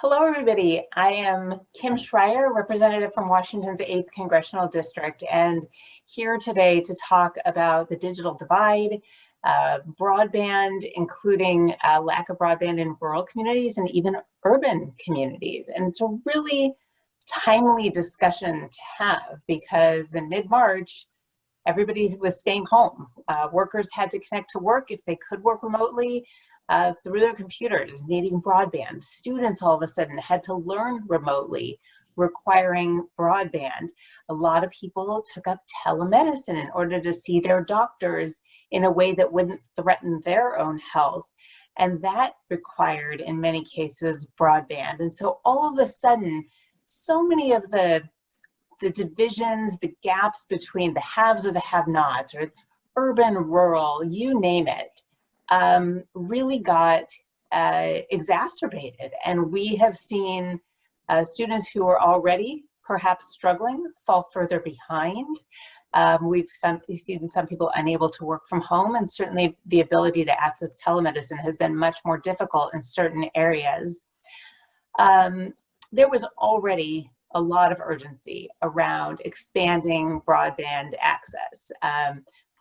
Hello, everybody. I am Kim Schreier, representative from Washington's 8th Congressional District, and here today to talk about the digital divide, broadband, including lack of broadband in rural communities and even urban communities. And it's a really timely discussion to have because in mid-March, everybody was staying home. Workers had to connect to work if they could work remotely. Through their computers, needing broadband. Students all of a sudden had to learn remotely, requiring broadband. A lot of people took up telemedicine in order to see their doctors in a way that wouldn't threaten their own health. And that required, in many cases, broadband. And so all of a sudden, so many of the divisions, the gaps between the haves or the have-nots, or urban, rural, you name it, really got exacerbated. And we have seen students who are already perhaps struggling fall further behind. We've seen some people unable to work from home, and certainly the ability to access telemedicine has been much more difficult in certain areas. There was already a lot of urgency around expanding broadband access.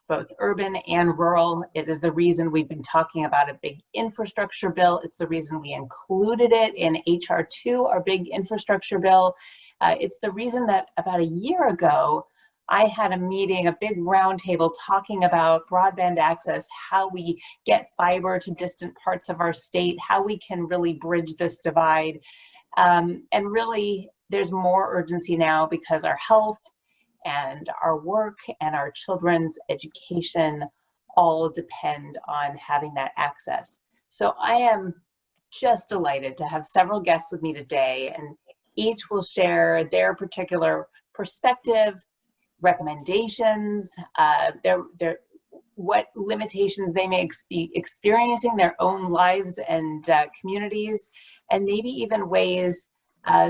Both urban and rural. It is the reason we've been talking about a big infrastructure bill. It's the reason we included it in HR 2, our big infrastructure bill. It's the reason that about a year ago, I had a meeting, a big roundtable talking about broadband access, how we get fiber to distant parts of our state, how we can really bridge this divide. And really, there's more urgency now because our health and our work and our children's education all depend on having that access. So I am just delighted to have several guests with me today, and each will share their particular perspective, recommendations, what limitations they may be experiencing in their own lives and communities, and maybe even ways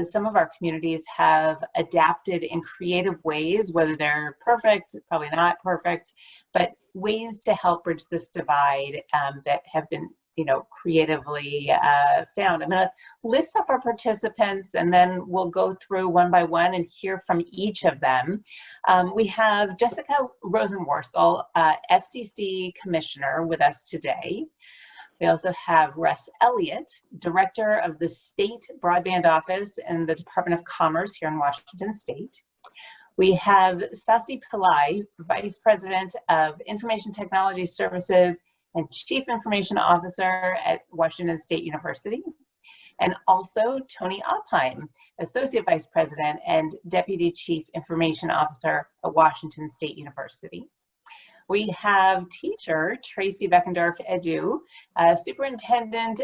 some of our communities have adapted in creative ways, whether they're perfect, probably not perfect, but ways to help bridge this divide that have been, creatively found. I'm going to list off our participants, and then we'll go through one by one and hear from each of them. We have Jessica Rosenworcel, FCC Commissioner, with us today. We also have Russ Elliot, Director of the State Broadband Office in the Department of Commerce here in Washington State. We have Sasi Pillay, Vice President of Information Technology Services and Chief Information Officer at Washington State University. And also Tony Opheim, Associate Vice President and Deputy Chief Information Officer at Washington State University. We have teacher Tracey Beckendorf Edou, superintendent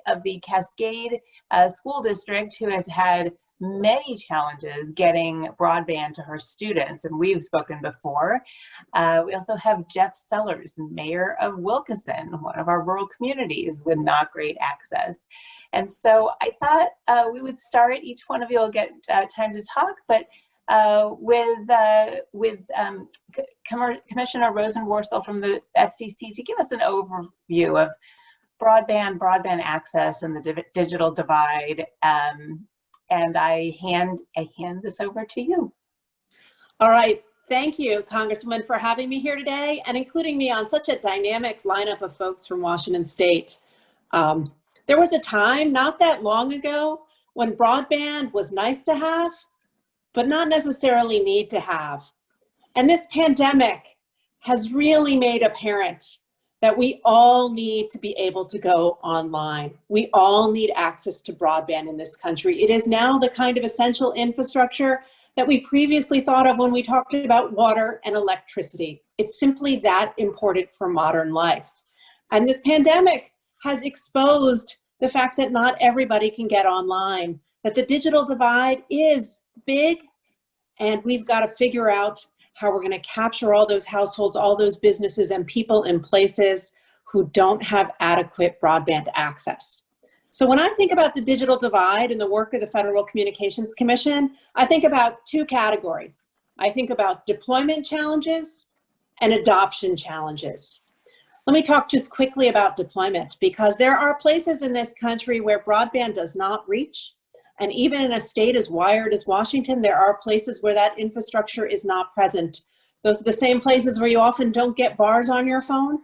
of the Cascade School District, who has had many challenges getting broadband to her students, and we've spoken before. We also have Jeff Sellers, mayor of Wilkeson, one of our rural communities with not great access. And so I thought we would start, each one of you will get time to talk, but with Commissioner Rosenworcel from the FCC to give us an overview of broadband access and the digital divide. And I hand this over to you. All right. Thank you, Congresswoman, for having me here today and including me on such a dynamic lineup of folks from Washington State. There was a time not that long ago when broadband was nice to have, but not necessarily need to have. And this pandemic has really made apparent that we all need to be able to go online. We all need access to broadband in this country. It is now the kind of essential infrastructure that we previously thought of when we talked about water and electricity. It's simply that important for modern life. And this pandemic has exposed the fact that not everybody can get online, that the digital divide is big, and we've got to figure out how we're going to capture all those households, all those businesses and people in places who don't have adequate broadband access. So when I think about the digital divide and the work of the Federal Communications Commission, I think about two categories. I think about deployment challenges and adoption challenges. Let me talk just quickly about deployment, because there are places in this country where broadband does not reach. And even in a state as wired as Washington, there are places where that infrastructure is not present. Those are the same places where you often don't get bars on your phone.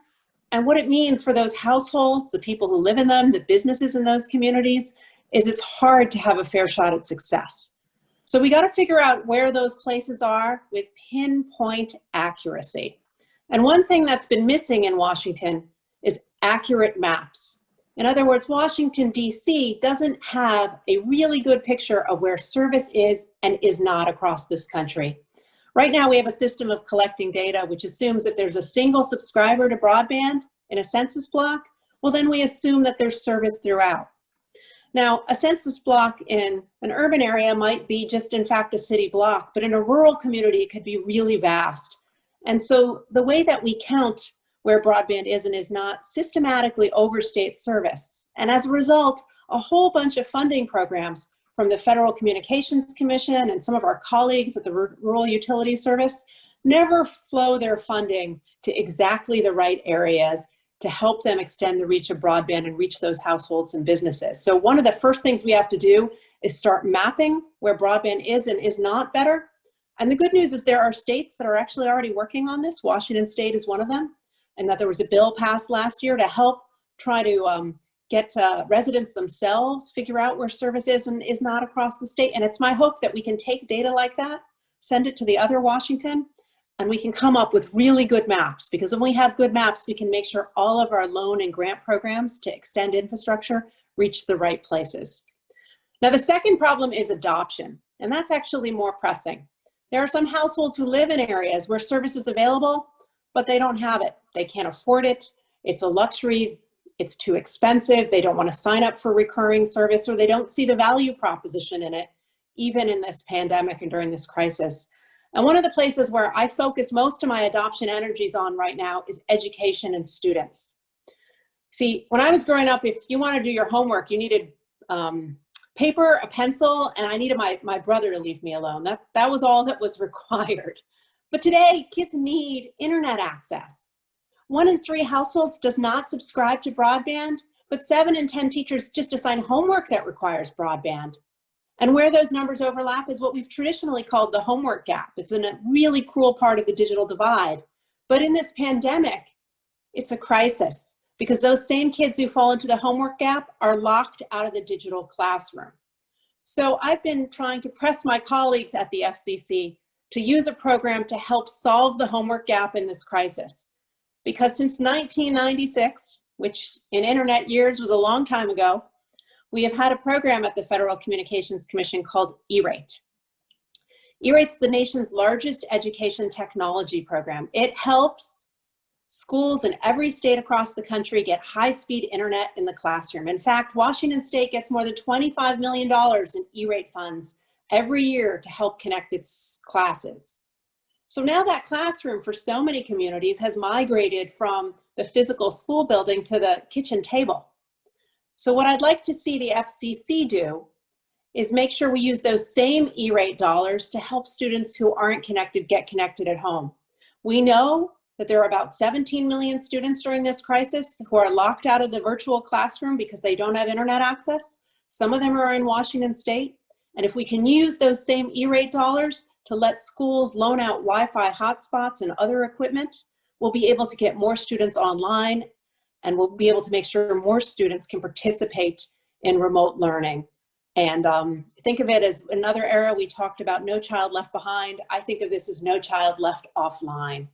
And what it means for those households, the people who live in them, the businesses in those communities, is it's hard to have a fair shot at success. So we got to figure out where those places are with pinpoint accuracy. And one thing that's been missing in Washington is accurate maps. In other words, Washington, D.C. doesn't have a really good picture of where service is and is not across this country. Right now, we have a system of collecting data which assumes that there's a single subscriber to broadband in a census block. Well, then we assume that there's service throughout. Now, a census block in an urban area might be just, in fact, a city block, but in a rural community, it could be really vast. And so the way that we count where broadband is and is not systematically overstates service. And as a result, a whole bunch of funding programs from the Federal Communications Commission and some of our colleagues at the Rural Utilities Service never flow their funding to exactly the right areas to help them extend the reach of broadband and reach those households and businesses. So one of the first things we have to do is start mapping where broadband is and is not better. And the good news is there are states that are actually already working on this. Washington State is one of them, and that there was a bill passed last year to help try to get residents themselves figure out where service is and is not across the state. And it's my hope that we can take data like that, send it to the other Washington, and we can come up with really good maps, because when we have good maps, we can make sure all of our loan and grant programs to extend infrastructure reach the right places. Now, the second problem is adoption, and that's actually more pressing. There are some households who live in areas where service is available, but they don't have it. They can't afford it. It's a luxury. It's too expensive. They don't want to sign up for recurring service, or they don't see the value proposition in it, even in this pandemic and during this crisis. And one of the places where I focus most of my adoption energies on right now is education and students. See, when I was growing up, if you want to do your homework, you needed paper, a pencil, and I needed my brother to leave me alone. That was all that was required. But today, kids need internet access. 1 in 3 households does not subscribe to broadband, but 7 in 10 teachers just assign homework that requires broadband. And where those numbers overlap is what we've traditionally called the homework gap. It's a really cruel part of the digital divide. But in this pandemic, it's a crisis, because those same kids who fall into the homework gap are locked out of the digital classroom. So I've been trying to press my colleagues at the FCC to use a program to help solve the homework gap in this crisis. Because since 1996, which in internet years was a long time ago, we have had a program at the Federal Communications Commission called E-Rate. E-Rate's the nation's largest education technology program. It helps schools in every state across the country get high-speed internet in the classroom. In fact, Washington State gets more than $25 million in E-Rate funds every year to help connect its classes. So now that classroom for so many communities has migrated from the physical school building to the kitchen table. So what I'd like to see the FCC do is make sure we use those same E-Rate dollars to help students who aren't connected get connected at home. We know that there are about 17 million students during this crisis who are locked out of the virtual classroom because they don't have internet access. Some of them are in Washington State. And if we can use those same E-Rate dollars to let schools loan out Wi-Fi hotspots and other equipment, we'll be able to get more students online, and we'll be able to make sure more students can participate in remote learning. And think of it as another era. We talked about No Child Left Behind. I think of this as No Child Left Offline.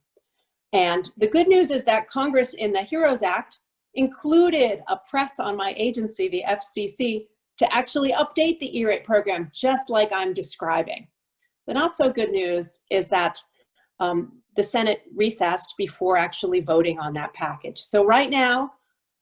And the good news is that Congress in the HEROES Act included a press on my agency, the FCC, to actually update the E-Rate program just like I'm describing. The not so good news is that the Senate recessed before actually voting on that package. So right now,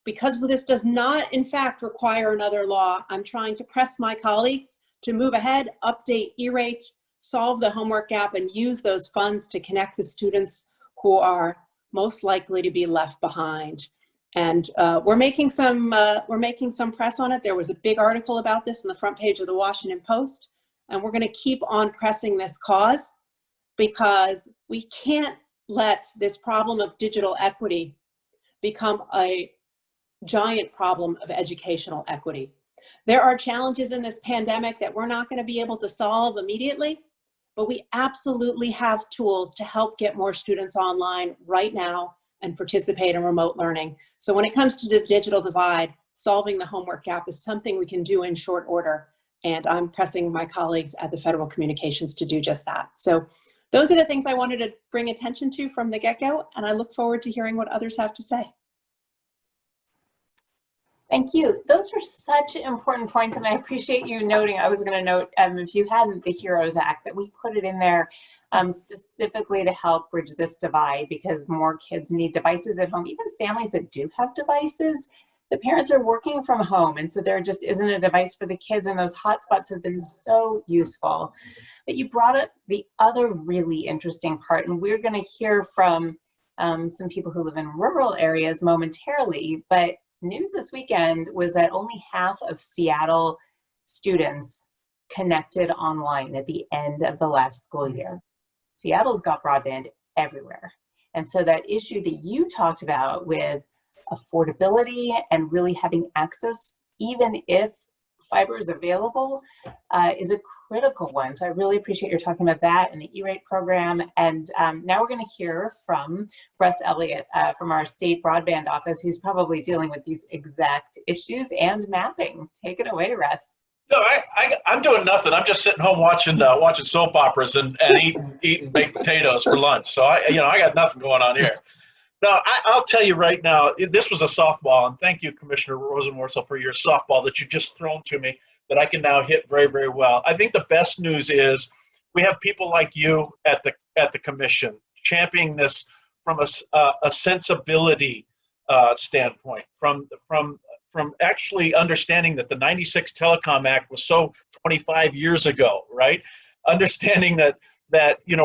because this does not in fact require another law, I'm trying to press my colleagues to move ahead, update E-Rate, solve the homework gap, and use those funds to connect the students who are most likely to be left behind. And we're making some press on it. There was a big article about this on the front page of the Washington Post, and we're going to keep on pressing this cause, because we can't let this problem of digital equity become a giant problem of educational equity. There are challenges in this pandemic that we're not going to be able to solve immediately, but we absolutely have tools to help get more students online right now and participate in remote learning. So when it comes to the digital divide, solving the homework gap is something we can do in short order. And I'm pressing my colleagues at the Federal Communications to do just that. So those are the things I wanted to bring attention to from the get-go, and I look forward to hearing what others have to say. Thank you. Those were such important points, and I appreciate you noting. I was going to note, if you hadn't, the HEROES Act, that we put it in there specifically to help bridge this divide, because more kids need devices at home. Even families that do have devices, the parents are working from home, and so there just isn't a device for the kids, and those hotspots have been so useful. But you brought up the other really interesting part, and we're going to hear from some people who live in rural areas momentarily, but news this weekend was that only half of Seattle students connected online at the end of the last school year. Seattle's got broadband everywhere. And so that issue that you talked about with affordability and really having access, even if fiber is available, is a critical one. So I really appreciate your talking about that and the E-rate program. And now we're going to hear from Russ Elliot from our State Broadband Office, who's probably dealing with these exact issues and mapping. Take it away, Russ. No, I'm doing nothing. I'm just sitting home watching soap operas and eating baked potatoes for lunch. So I got nothing going on here. No, I'll tell you right now, this was a softball, and thank you, Commissioner Rosenworcel, for your softball that you just thrown to me that I can now hit very, very well. I think the best news is we have people like you at the commission championing this from a sensibility standpoint, from actually understanding that the '96 Telecom Act was so 25 years ago, right? Understanding that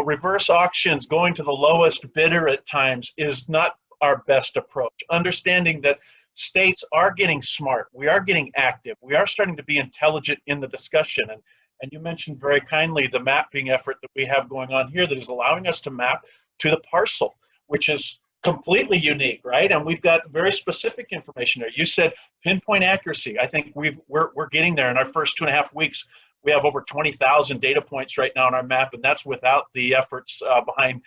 reverse auctions, going to the lowest bidder at times, is not our best approach. Understanding that states are getting smart, we are getting active, we are starting to be intelligent in the discussion. And you mentioned very kindly the mapping effort that we have going on here that is allowing us to map to the parcel, which is completely unique, right? And we've got very specific information there. You said pinpoint accuracy. I think we're getting there. In our first 2.5 weeks, we have over 20,000 data points right now on our map, and that's without the efforts behind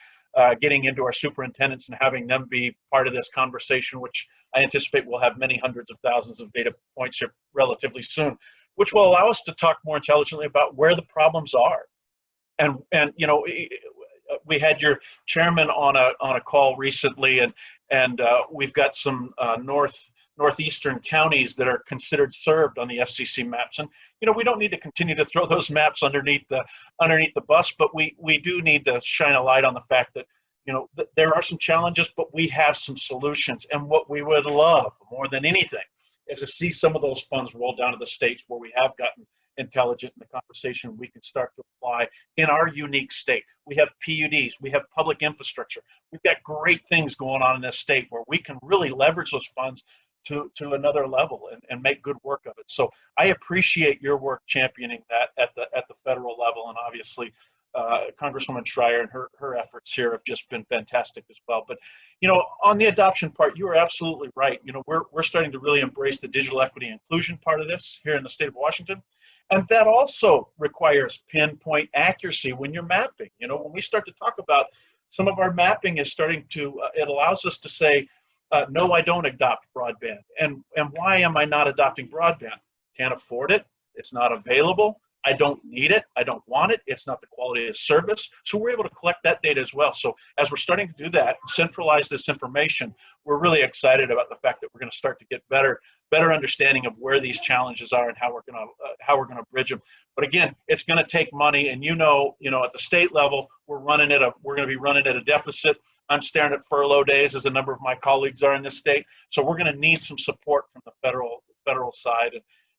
getting into our superintendents and having them be part of this conversation, which I anticipate we'll have many hundreds of thousands of data points here relatively soon, which will allow us to talk more intelligently about where the problems are. And we had your chairman on a call recently, and we've got some northeastern counties that are considered served on the FCC maps. And we don't need to continue to throw those maps underneath the bus, but we do need to shine a light on the fact that there are some challenges, but we have some solutions. And what we would love more than anything is to see some of those funds roll down to the states where we have gotten intelligent in the conversation we can start to apply in our unique state. We have PUDs, we have public infrastructure. We've got great things going on in this state where we can really leverage those funds to another level and make good work of it. So I appreciate your work championing that at the federal level, and obviously Congresswoman Schreier and her efforts here have just been fantastic as well. But on the adoption part, you are absolutely right. We're starting to really embrace the digital equity and inclusion part of this here in the state of Washington. And that also requires pinpoint accuracy when you're mapping. When we start to talk about some of our mapping is starting to, it allows us to say, no, I don't adopt broadband. And why am I not adopting broadband? Can't afford it. It's not available. I don't need it. I don't want it. It's not the quality of service. So we're able to collect that data as well. So as we're starting to do that, centralize this information, we're really excited about the fact that we're going to start to get better understanding of where these challenges are and how we're going to bridge them. But again, it's going to take money, and at the state level, we're going to be running at a deficit. I'm staring at furlough days, as a number of my colleagues are in this state. So we're going to need some support from the federal side,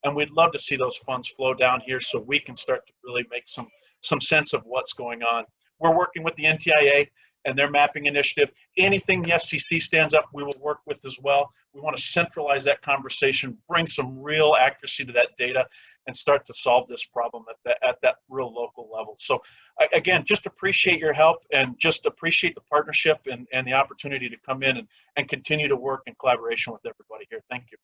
and we'd love to see those funds flow down here so we can start to really make some sense of what's going on. We're working with the NTIA and their mapping initiative. Anything the FCC stands up, we will work with as well. We want to centralize that conversation, bring some real accuracy to that data, and start to solve this problem at that real local level. So again, just appreciate your help and just appreciate the partnership and the opportunity to come in and continue to work in collaboration with everybody here. Thank you.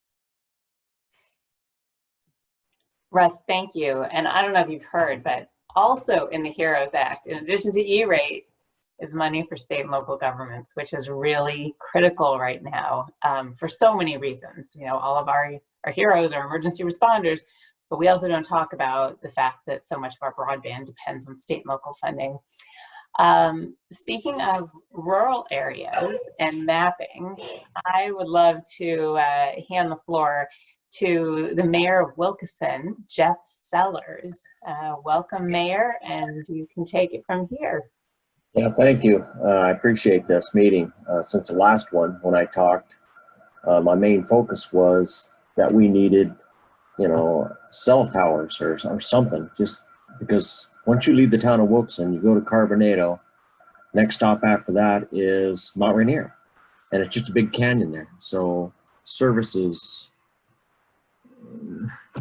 Russ, thank you. And I don't know if you've heard, but also in the HEROES Act, in addition to E-rate, is money for state and local governments, which is really critical right now for so many reasons. You know, all of our heroes are emergency responders, but we also don't talk about the fact that so much of our broadband depends on state and local funding. Speaking of rural areas and mapping, I would love to hand the floor to the Mayor of Wilkeson, Jeff Sellers. Welcome, Mayor, and you can take it from here. Yeah, thank you. I appreciate this meeting. Since the last one, when I talked, my main focus was that we needed, you know, cell towers or something, just because once you leave the town of Wilkeson, you go to Carbonado, next stop after that is Mount Rainier, and it's just a big canyon there. So services,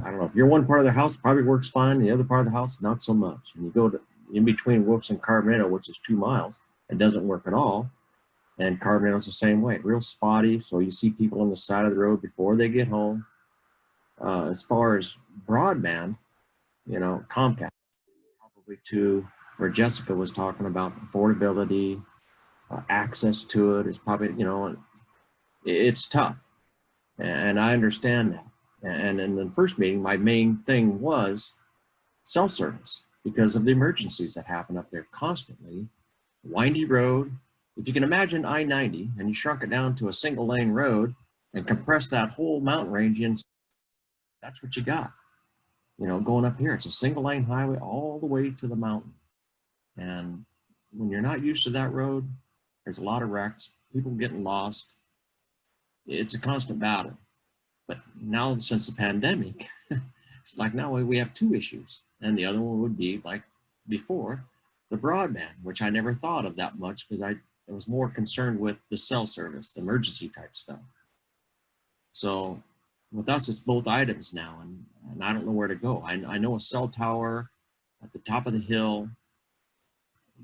I don't know, if you're one part of the house, it probably works fine. The other part of the house, not so much. And you go to in between Wilkeson and Carbonado, which is 2 miles, it doesn't work at all. And Carbonado's the same way, real spotty. So you see people on the side of the road before they get home. As far as broadband, you know, Comcast, probably to where Jessica was talking about affordability, access to it is probably, you know, it's tough. And I understand that. And in the first meeting, my main thing was cell service, because of the emergencies that happen up there constantly. Windy road. If you can imagine I-90 and you shrunk it down to a single lane road and compress that whole mountain range in, that's what you got. You know, going up here, it's a single lane highway all the way to the mountain. And when you're not used to that road, there's a lot of wrecks, people getting lost. It's a constant battle. But now, since the pandemic, it's like now we have 2 issues. And the other one would be, like before, the broadband, which I never thought of that much because I was more concerned with the cell service, the emergency type stuff. So with us, it's both items now, and I don't know where to go. I know a cell tower at the top of the hill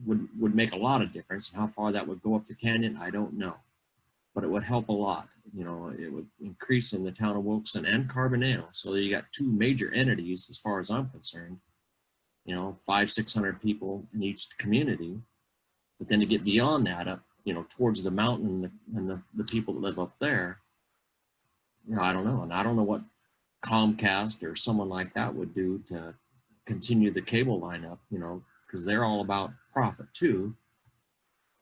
would make a lot of difference. And how far that would go up the canyon, I don't know. But it would help a lot. You know, it would increase in the town of Wilkeson and Carbonado. So you got 2 major entities as far as I'm concerned. You know, 500-600 people in each community. But then to get beyond that, up, you know, towards the mountain and the people that live up there, you know, I don't know. And I don't know what Comcast or someone like that would do to continue the cable lineup, you know, because they're all about profit too.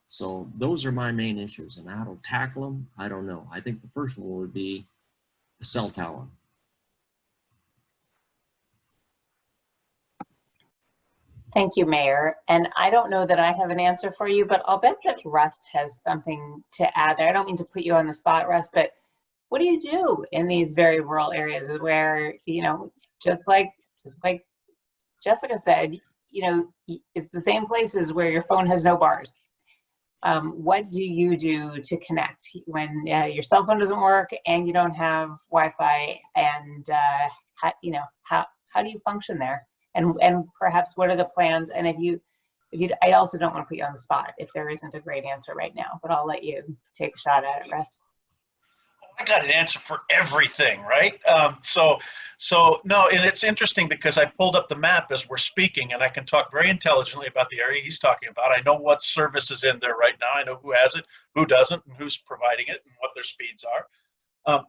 So those are my main issues, and how to tackle them, I don't know. I think the first one would be a cell tower. Thank you, Mayor. And I don't know that I have an answer for you, but I'll bet that Russ has something to add there. I don't mean to put you on the spot, Russ, but what do you do in these very rural areas where, you know, just like Jessica said, you know, it's the same places where your phone has no bars. What do you do to connect when your cell phone doesn't work and you don't have Wi-Fi, and how do you function there? And perhaps what are the plans? And if you, I also don't want to put you on the spot if there isn't a great answer right now, but I'll let you take a shot at it, Russ. I got an answer for everything, right? So no, and it's interesting because I pulled up the map as we're speaking, and I can talk very intelligently about the area he's talking about. I know what service is in there right now. I know who has it, who doesn't, and who's providing it, and what their speeds are.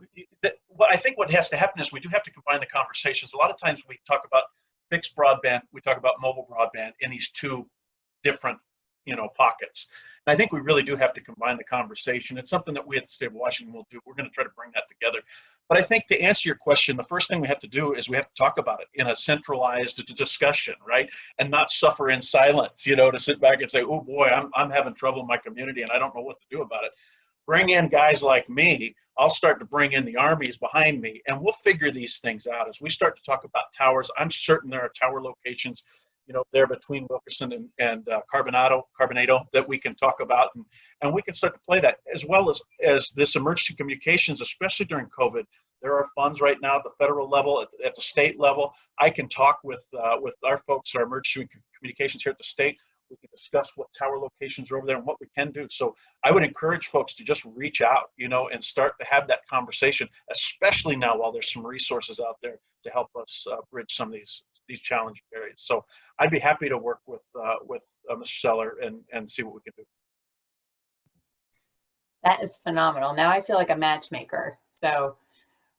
I think what has to happen is we do have to combine the conversations. A lot of times we talk about fixed broadband, we talk about mobile broadband in these 2 different, you know, pockets. And I think we really do have to combine the conversation. It's something that we at the state of Washington will do. We're going to try to bring that together. But I think to answer your question, the first thing we have to do is we have to talk about it in a centralized discussion, right? And not suffer in silence, you know, to sit back and say, oh boy, I'm having trouble in my community and I don't know what to do about it. Bring in guys like me. I'll start to bring in the armies behind me, and we'll figure these things out as we start to talk about towers. I'm certain there are tower locations, there between Wilkeson and Carbonado that we can talk about, and we can start to play that, as well as this emergency communications, especially during COVID. There are funds right now at the federal level, at the state level. I can talk with our folks, our emergency communications here at the state. We can discuss what tower locations are over there and what we can do. So I would encourage folks to just reach out, and start to have that conversation, especially now while there's some resources out there to help us bridge some of these challenging areas. So I'd be happy to work with Mr. Seller and see what we can do. That is phenomenal. Now I feel like a matchmaker. So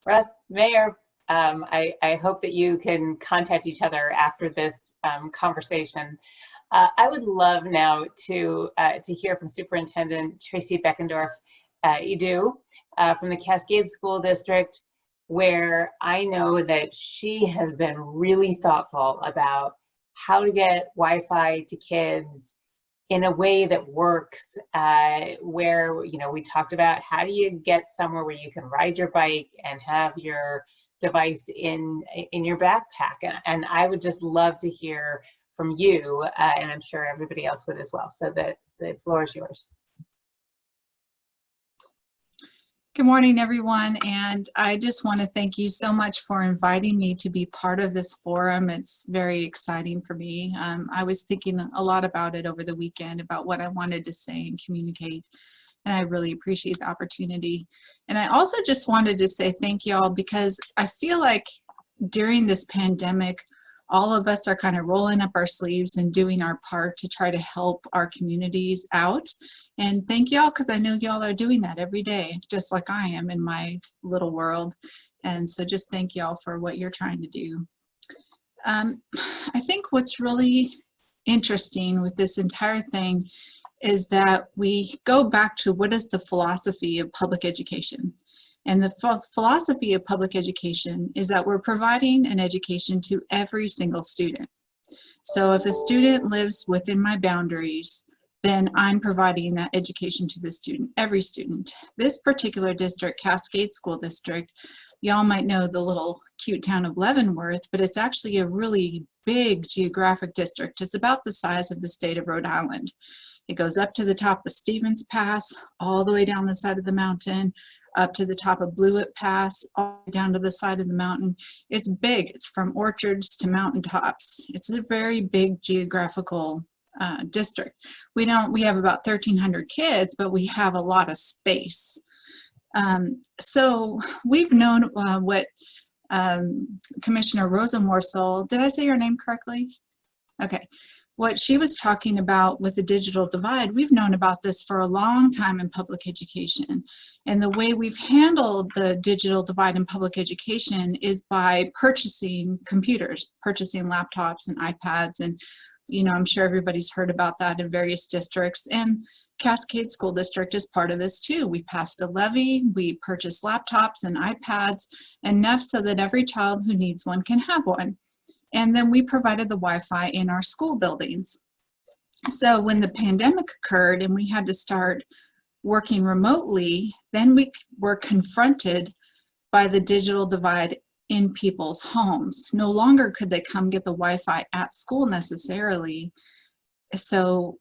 Russ, Mayor, I hope that you can contact each other after this conversation. I would love now to hear from Superintendent Tracey Beckendorf Edou from the Cascade School District, where I know that she has been really thoughtful about how to get Wi-Fi to kids in a way that works, where, we talked about how do you get somewhere where you can ride your bike and have your device in your backpack. And I would just love to hear from you, and I'm sure everybody else would as well. So the floor is yours. Good morning, everyone, and I just want to thank you so much for inviting me to be part of this forum. It's very exciting for me. I was thinking a lot about it over the weekend, about what I wanted to say and communicate, and I really appreciate the opportunity. And I also just wanted to say thank you all, because I feel like during this pandemic, all of us are kind of rolling up our sleeves and doing our part to try to help our communities out. And thank y'all, because I know y'all are doing that every day, just like I am in my little world. And so just thank y'all for what you're trying to do. I think what's really interesting with this entire thing is that we go back to what is the philosophy of public education. And the philosophy of public education is that we're providing an education to every single student. So if a student lives within my boundaries, then I'm providing that education to the student, every student. This particular district, Cascade School District, y'all might know the little cute town of Leavenworth, but it's actually a really big geographic district. It's about the size of the state of Rhode Island. It goes up to the top of Stevens Pass, all the way down the side of the mountain, up to the top of Blewett Pass, all the way down to the side of the mountain. It's big. It's from orchards to mountaintops. It's a very big geographical district. We have about 1,300 kids, but we have a lot of space. So we've known what Commissioner Rosenworcel, did I say your name correctly? Okay. What she was talking about with the digital divide, we've known about this for a long time in public education. And the way we've handled the digital divide in public education is by purchasing computers, purchasing laptops and iPads. And, I'm sure everybody's heard about that in various districts. And Cascade School District is part of this too. We passed a levy, we purchased laptops and iPads, enough so that every child who needs one can have one. And then we provided the Wi-Fi in our school buildings. So when the pandemic occurred and we had to start working remotely, then we were confronted by the digital divide in people's homes. No longer could they come get the Wi-Fi at school necessarily. So,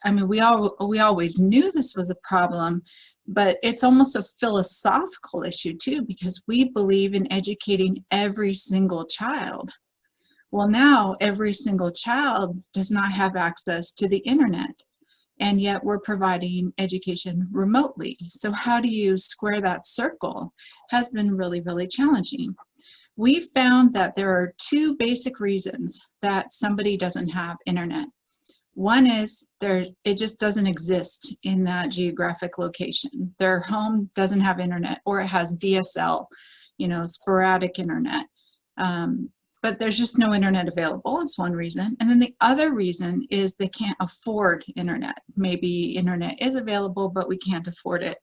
I mean, we always knew this was a problem, but it's almost a philosophical issue too, because we believe in educating every single child. Well, now every single child does not have access to the internet, and yet we're providing education remotely. So how do you square that circle? Has been really, really challenging. We found that there are two basic reasons that somebody doesn't have internet. One is it just doesn't exist in that geographic location. Their home doesn't have internet, or it has DSL, sporadic internet. But there's just no internet available. It's one reason. And then the other reason is they can't afford internet. Maybe internet is available, but we can't afford it.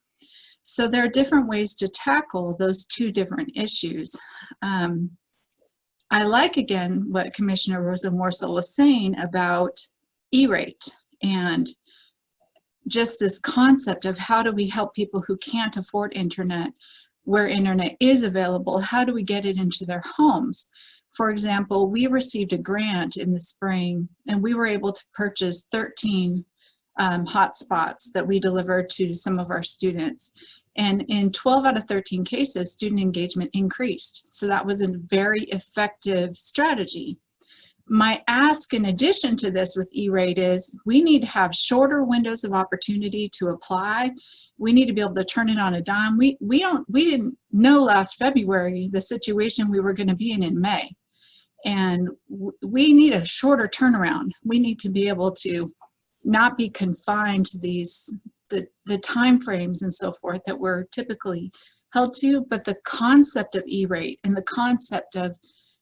So there are different ways to tackle those two different issues. I like, again, what Commissioner Rosenworcel was saying about E-rate and just this concept of how do we help people who can't afford internet where internet is available? How do we get it into their homes? For example, we received a grant in the spring, and we were able to purchase 13 hotspots that we delivered to some of our students. And in 12 out of 13 cases, student engagement increased. So that was a very effective strategy. My ask in addition to this with E-rate is we need to have shorter windows of opportunity to apply. We need to be able to turn it on a dime. We didn't know last February the situation we were going to be in May. And we need a shorter turnaround. We need to be able to not be confined to the time frames and so forth that we're typically held to, but the concept of E-rate and the concept of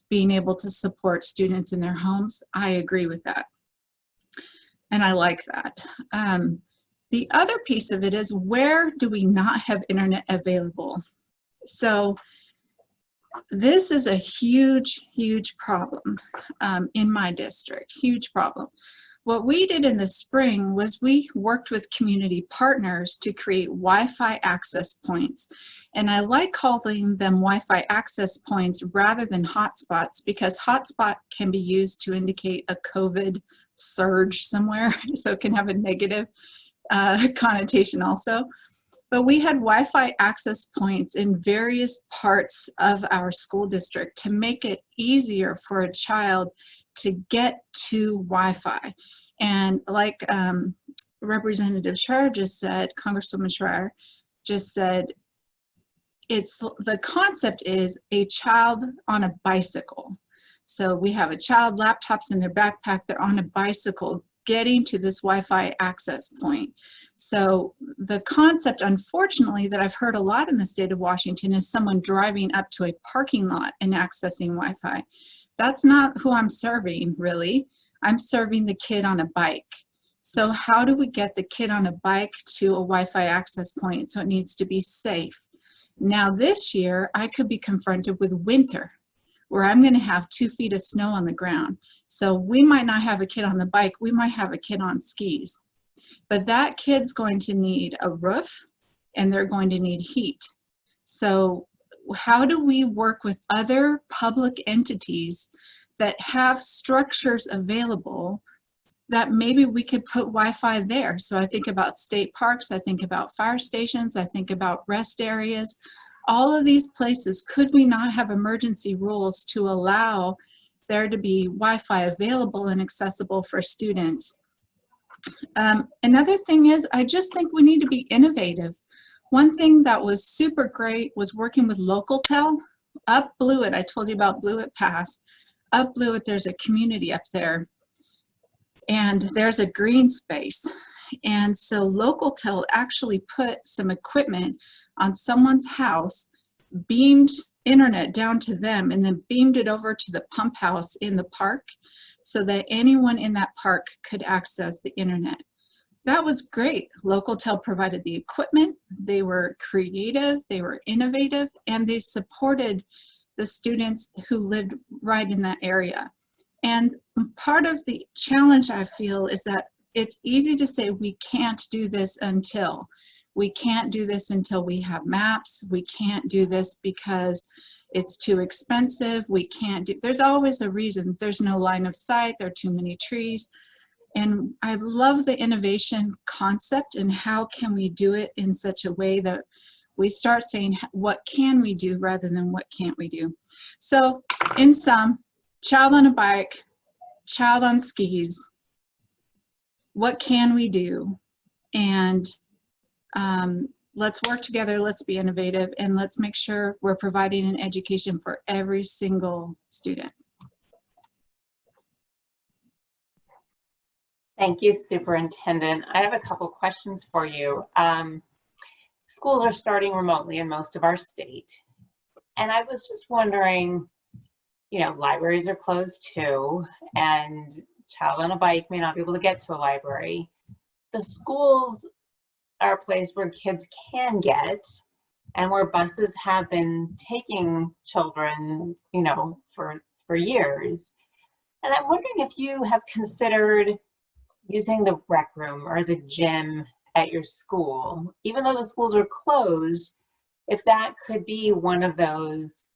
being able to support students in their homes, I agree with that. And I like that. The other piece of it is, where do we not have internet available? So this is a huge, huge problem in my district, huge problem. What we did in the spring was we worked with community partners to create Wi-Fi access points. And I like calling them Wi-Fi access points rather than hotspots, because hotspot can be used to indicate a COVID surge somewhere, so it can have a negative connotation also. But we had Wi-Fi access points in various parts of our school district to make it easier for a child to get to Wi-Fi. And like Representative Schreier just said, Congresswoman Schreier just said, the concept is a child on a bicycle. So we have a child, laptops in their backpack, they're on a bicycle getting to this Wi-Fi access point. So the concept, unfortunately, that I've heard a lot in the state of Washington is someone driving up to a parking lot and accessing Wi-Fi. That's not who I'm serving, really. I'm serving the kid on a bike. So how do we get the kid on a bike to a Wi-Fi access point? So it needs to be safe. Now this year, I could be confronted with winter, where I'm going to have 2 feet of snow on the ground. So we might not have a kid on the bike, we might have a kid on skis. But that kid's going to need a roof, and they're going to need heat. So how do we work with other public entities that have structures available that maybe we could put Wi-Fi there? So I think about state parks, I think about fire stations, I think about rest areas. All of these places, could we not have emergency rules to allow there to be Wi-Fi available and accessible for students? Another thing is, I just think we need to be innovative. One thing that was super great was working with LocalTel. Up Blewett, I told you about Blewett Pass. Up Blewett, there's a community up there, and there's a green space. And so LocalTel actually put some equipment on someone's house, beamed internet down to them, and then beamed it over to the pump house in the park so that anyone in that park could access the internet. That was great. LocalTel provided the equipment, they were creative, they were innovative, and they supported the students who lived right in that area. And part of the challenge, I feel, is that it's easy to say we can't do this until. We can't do this until we have maps. We can't do this because it's too expensive. We can't do, there's always a reason. There's no line of sight, there are too many trees. And I love the innovation concept and how can we do it in such a way that we start saying, what can we do rather than what can't we do? So in sum, child on a bike, child on skis, what can we do? And let's work together, let's be innovative, and let's make sure we're providing an education for every single student. Thank you, Superintendent. I have a couple questions for you. Schools are starting remotely in most of our state. And I was just wondering, you know, libraries are closed too, and child on a bike may not be able to get to a library. The schools are a place where kids can get, and where buses have been taking children, you know, for years. And I'm wondering if you have considered using the rec room or the gym at your school, even though the schools are closed, if that could be one of those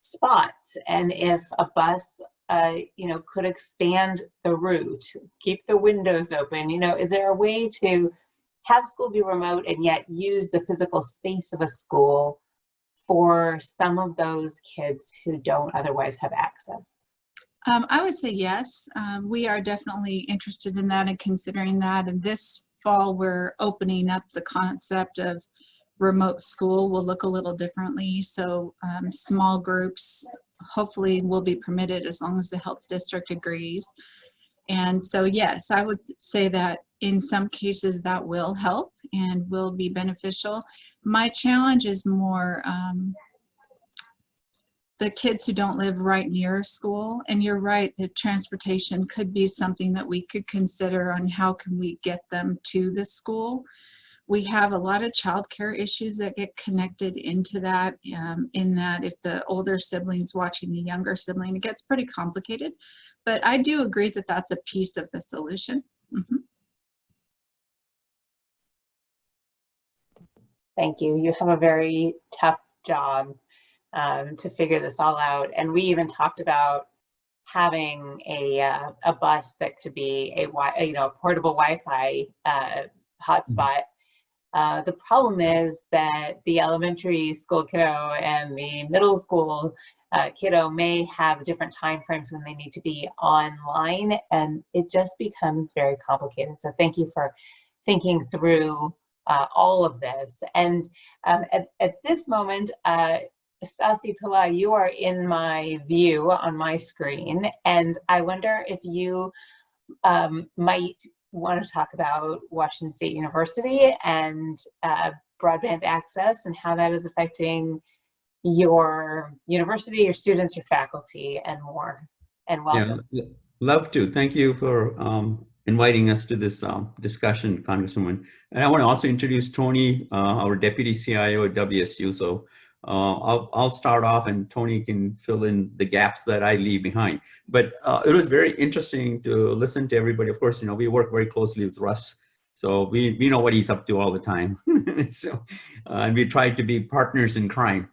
spots, and if a bus could expand the route, keep the windows open. Is there a way to have school be remote and yet use the physical space of a school for some of those kids who don't otherwise have access? I would say yes. We are definitely interested in that and considering that. And this fall, we're opening up the concept of remote school will look a little differently. So small groups hopefully will be permitted as long as the health district agrees. And so, yes, I would say that in some cases that will help and will be beneficial. My challenge is more the kids who don't live right near school. And you're right, that transportation could be something that we could consider on how can we get them to the school. We have a lot of childcare issues that get connected into that, in that if the older sibling's watching the younger sibling, it gets pretty complicated. But I do agree that that's a piece of the solution. Mm-hmm. Thank you. You have a very tough job to figure this all out. And we even talked about having a bus that could be a portable Wi-Fi hotspot. The problem is that the elementary school kiddo and the middle school kiddo may have different time frames when they need to be online, and it just becomes very complicated. So thank you for thinking through all of this. And at this moment, Sasi Pillay, you are in my view on my screen, and I wonder if you might want to talk about Washington State University and broadband access and how that is affecting your university, your students, your faculty, and more. And welcome. Yeah, love to. Thank you for inviting us to this discussion, Congresswoman. And I want to also introduce Tony, our Deputy CIO at WSU. So I'll start off and Tony can fill in the gaps that I leave behind. But it was very interesting to listen to everybody. Of course, we work very closely with Russ, so we know what he's up to all the time. So, and we try to be partners in crime,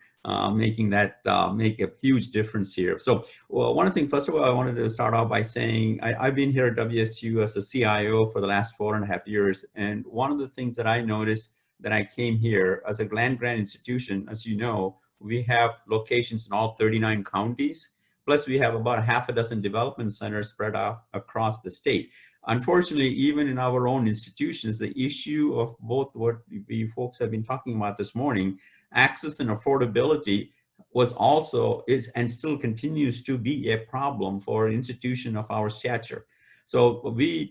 making that make a huge difference here. So one thing, first of all, I wanted to start off by saying I've been here at WSU as a CIO for the last 4.5 years. And one of the things that I noticed that I came here as a land-grant institution, as you know, we have locations in all 39 counties, plus we have about 6 development centers spread out across the state. Unfortunately, even in our own institutions, the issue of both what we folks have been talking about this morning, access and affordability, was also, is, and still continues to be a problem for an institution of our stature. So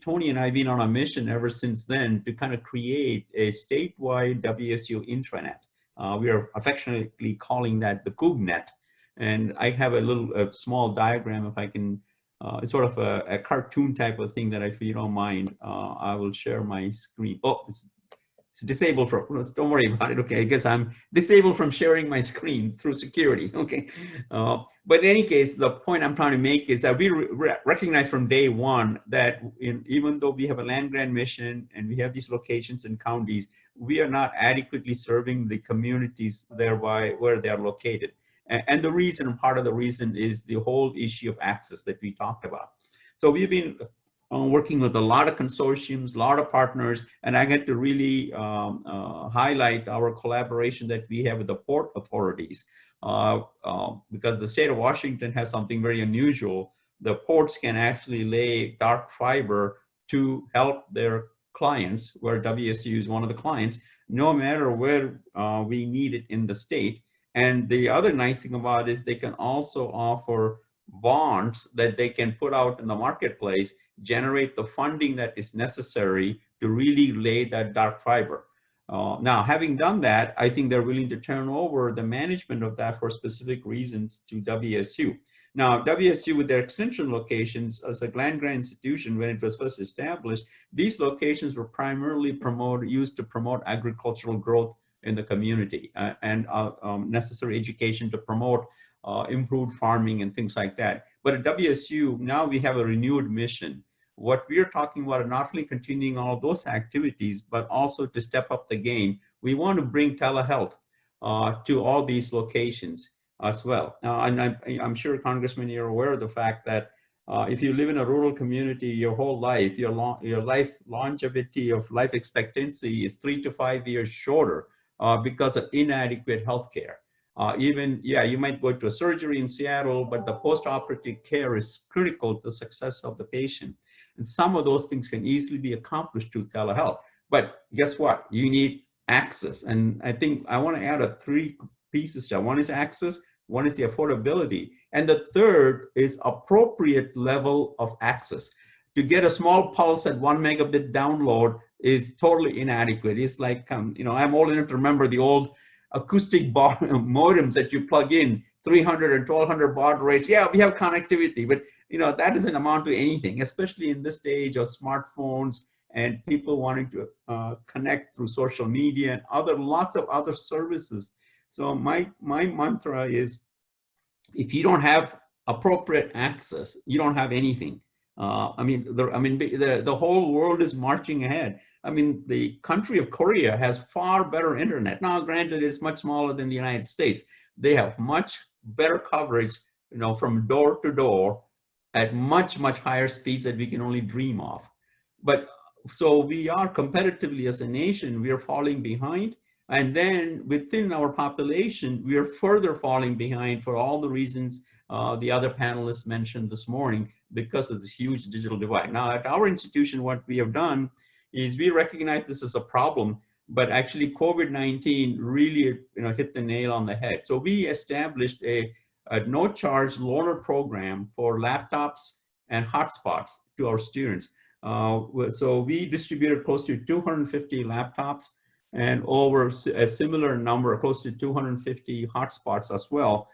Tony and I have been on a mission ever since then to kind of create a statewide WSU intranet. We are affectionately calling that the CougNet. And I have a small diagram, if I can, it's sort of a cartoon type of thing that if you don't mind, I will share my screen. Oh, it's disabled from, don't worry about it. Okay, I guess I'm disabled from sharing my screen through security. Okay, but in any case, the point I'm trying to make is that we recognize from day one that even though we have a land grant mission and we have these locations in counties, we are not adequately serving the communities thereby where they are located. And the reason, part of the reason, is the whole issue of access that we talked about. So we've been working with a lot of consortiums, a lot of partners, and I get to really highlight our collaboration that we have with the port authorities. Because the state of Washington has something very unusual. The ports can actually lay dark fiber to help their clients, where WSU is one of the clients, no matter where we need it in the state. And the other nice thing about it is they can also offer bonds that they can put out in the marketplace, generate the funding that is necessary to really lay that dark fiber. Now, having done that, I think they're willing to turn over the management of that for specific reasons to WSU. Now, WSU, with their extension locations, as a land grant institution, when it was first established, these locations were primarily used to promote agricultural growth in the community and necessary education to promote improved farming and things like that. But at WSU, now we have a renewed mission. What we are talking about are not only continuing all those activities, but also to step up the game. We want to bring telehealth to all these locations. as well. And I'm sure, Congressman, you're aware of the fact that if you live in a rural community your whole life, your life longevity of life expectancy is 3 to 5 years shorter because of inadequate health care. You might go to a surgery in Seattle, but the post-operative care is critical to the success of the patient. And some of those things can easily be accomplished through telehealth. But guess what? You need access. And I think I want to add 3 pieces to that. One is access, one is the affordability, and the third is appropriate level of access. To get a small pulse at 1 megabit download is totally inadequate. It's like, I'm old enough to remember the old acoustic modems that you plug in, 300 and 1200 baud rates. Yeah, we have connectivity, but that doesn't amount to anything, especially in this age of smartphones and people wanting to connect through social media and lots of other services. So my mantra is, if you don't have appropriate access, you don't have anything. The whole world is marching ahead. The country of Korea has far better internet. Now, granted, it's much smaller than the United States. They have much better coverage, from door to door at much, much higher speeds that we can only dream of. But so we are competitively as a nation, we are falling behind. And then within our population, we are further falling behind for all the reasons the other panelists mentioned this morning, because of this huge digital divide. Now, at our institution, what we have done is we recognize this as a problem, but actually COVID-19 really hit the nail on the head. So we established a no-charge loaner program for laptops and hotspots to our students. So we distributed close to 250 laptops and over a similar number, close to 250 hotspots as well,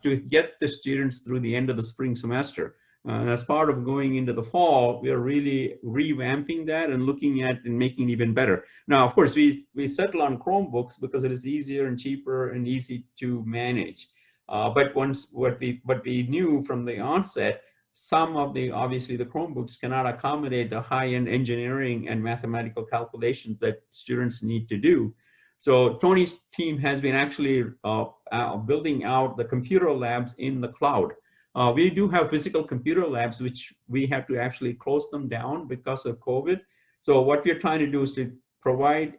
to get the students through the end of the spring semester. And as part of going into the fall, we are really revamping that and looking at and making it even better. Now, of course, we settle on Chromebooks because it is easier and cheaper and easy to manage. But what we knew from the onset, obviously the Chromebooks cannot accommodate the high-end engineering and mathematical calculations that students need to do. So Tony's team has been actually building out the computer labs in the cloud. We do have physical computer labs, which we have to actually close them down because of COVID. So what we're trying to do is to provide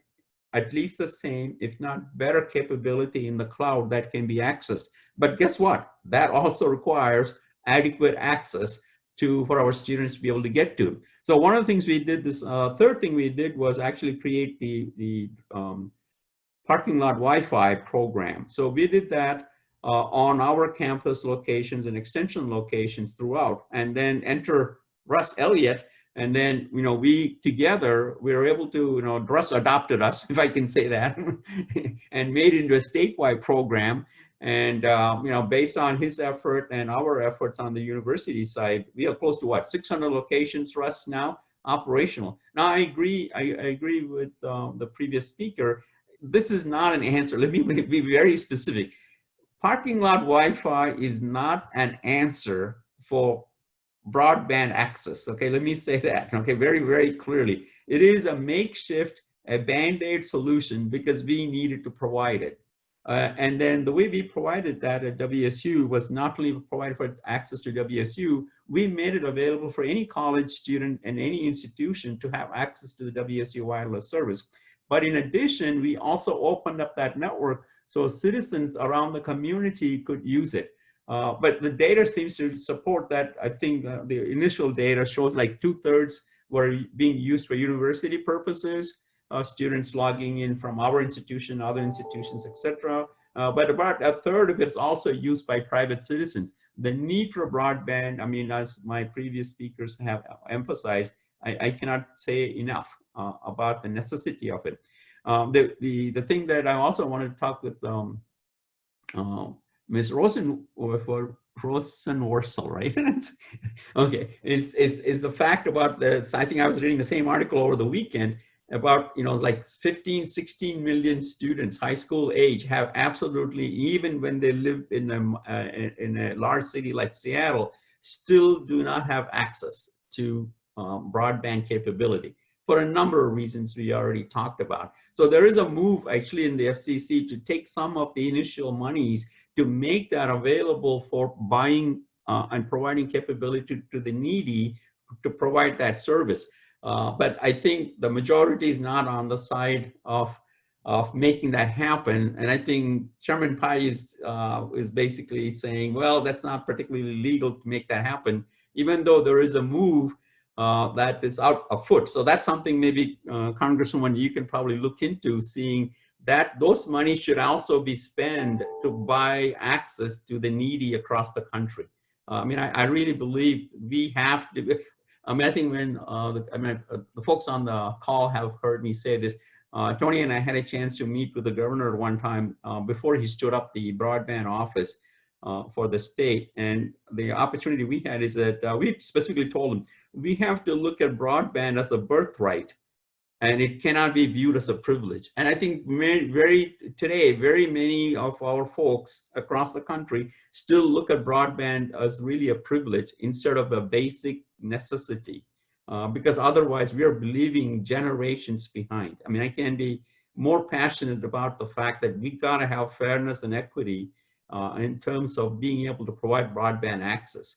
at least the same, if not better, capability in the cloud that can be accessed. But guess what? That also requires adequate access for our students to be able to get to. So one of the things we did, this third thing we did, was actually create the parking lot Wi-Fi program. So we did that on our campus locations and extension locations throughout, and then enter Russ Elliot. And then, we together, we were able to, Russ adopted us, if I can say that, and made it into a statewide program. And, based on his effort and our efforts on the university side, we are close to 600 locations, Russ, now operational. Now, I agree with the previous speaker. This is not an answer. Let me be very specific. Parking lot Wi-Fi is not an answer for broadband access. Okay, let me say that. Okay, very, very clearly. It is a makeshift, a Band-Aid solution because we needed to provide it. And then the way we provided that at WSU was not only provided for access to WSU, we made it available for any college student and any institution to have access to the WSU wireless service. But in addition, we also opened up that network so citizens around the community could use it. But the data seems to support that. I think the initial data shows like 2/3 were being used for university purposes, students logging in from our institution, other institutions, etc. But about 1/3 of it is also used by private citizens. The need for broadband, as my previous speakers have emphasized, I cannot say enough about the necessity of it. The thing that I also wanted to talk with Ms. Rosenworcel, right? Okay, is the fact about I think I was reading the same article over the weekend about, like 15, 16 million students, high school age, have absolutely, even when they live in a large city like Seattle, still do not have access to broadband capability for a number of reasons we already talked about. So there is a move actually in the FCC to take some of the initial monies to make that available for buying and providing capability to the needy to provide that service. But I think the majority is not on the side of making that happen. And I think Chairman Pai is basically saying, well, that's not particularly legal to make that happen, even though there is a move that is out afoot. So that's something maybe, Congresswoman, you can probably look into, seeing that those money should also be spent to buy access to the needy across the country. I mean, I really believe we have to. I mean, I think when the folks on the call have heard me say this. Tony and I had a chance to meet with the governor one time before he stood up the broadband office for the state. And the opportunity we had is that we specifically told him, we have to look at broadband as a birthright, and it cannot be viewed as a privilege. And I think today, very many of our folks across the country still look at broadband as really a privilege instead of a basic necessity, because otherwise we are leaving generations behind. I mean, I can't be more passionate about the fact that we gotta have fairness and equity in terms of being able to provide broadband access.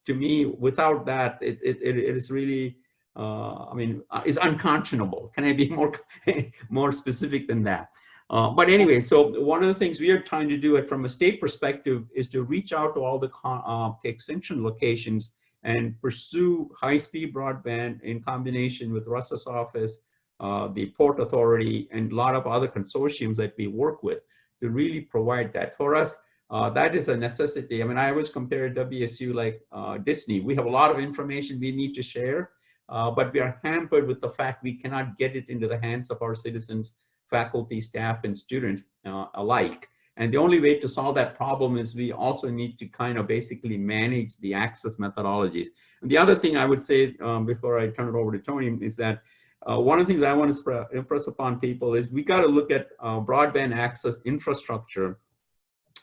To me, without that, it is really, I mean, it's unconscionable. Can I be more specific than that? But anyway, so one of the things we are trying to do from a state perspective is to reach out to all the extension locations and pursue high-speed broadband in combination with Russ's office, the Port Authority, and a lot of other consortiums that we work with to really provide that. For us, that is a necessity. I mean, I always compare WSU like Disney. We have a lot of information we need to share, but we are hampered with the fact we cannot get it into the hands of our citizens, faculty, staff, and students alike. And the only way to solve that problem is we also need to kind of basically manage the access methodologies. And the other thing I would say before I turn it over to Tony is that one of the things I want to impress upon people is we got to look at broadband access infrastructure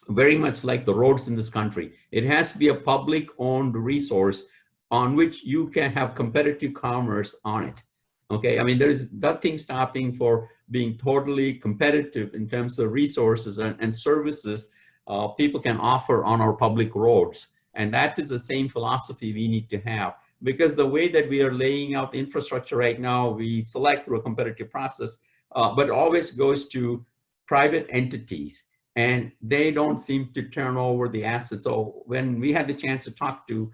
very much like the roads in this country. It has to be a public-owned resource on which you can have competitive commerce on it. Okay, I mean, there's nothing stopping for being totally competitive in terms of resources and services people can offer on our public roads. And that is the same philosophy we need to have, because the way that we are laying out the infrastructure right now, we select through a competitive process, but it always goes to private entities, and they don't seem to turn over the assets. So when we had the chance to talk to